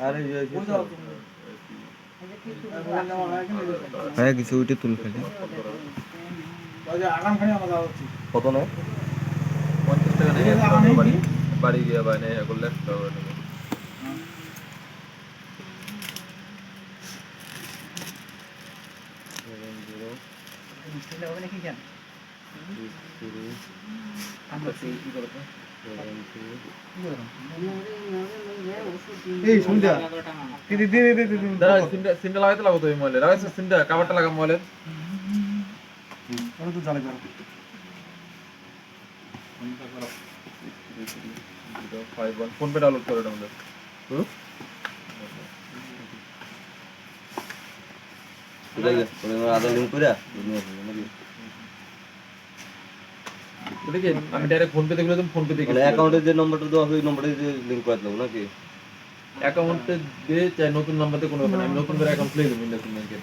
আরে ভাইয়া কিছু ওইটা তুল খালি কত নয় 50 টাকা নেই বাড়ি গিয়ে বাইনে করলে এই শুনটা দাদা সিনটা লাগাইতে লাগো তুমি মোবাইলে লাগাইছো সিনটা কভারটা লাগা মোবাইলে তো জানা যাবে ফোন পে ডাউনলোড করে আমাদের আধার লিঙ্ক করে ঠিক আছে আমি ডাইরেক্ট ফোন পে দেখলে তুমি ফোন পে দেখে অ্যাকাউন্টের যে নম্বরটা দেওয়া হবে ওই নম্বরে যে লিঙ্ক করে দেবো নাকি অ্যাকাউন্টে দিয়ে চাই নতুন নাম্বার দিয়ে কোনো ব্যাপার না আমি নতুন করে অ্যাকাউন্ট খুলে দেবো ইন্ডাসিন ব্যাংকের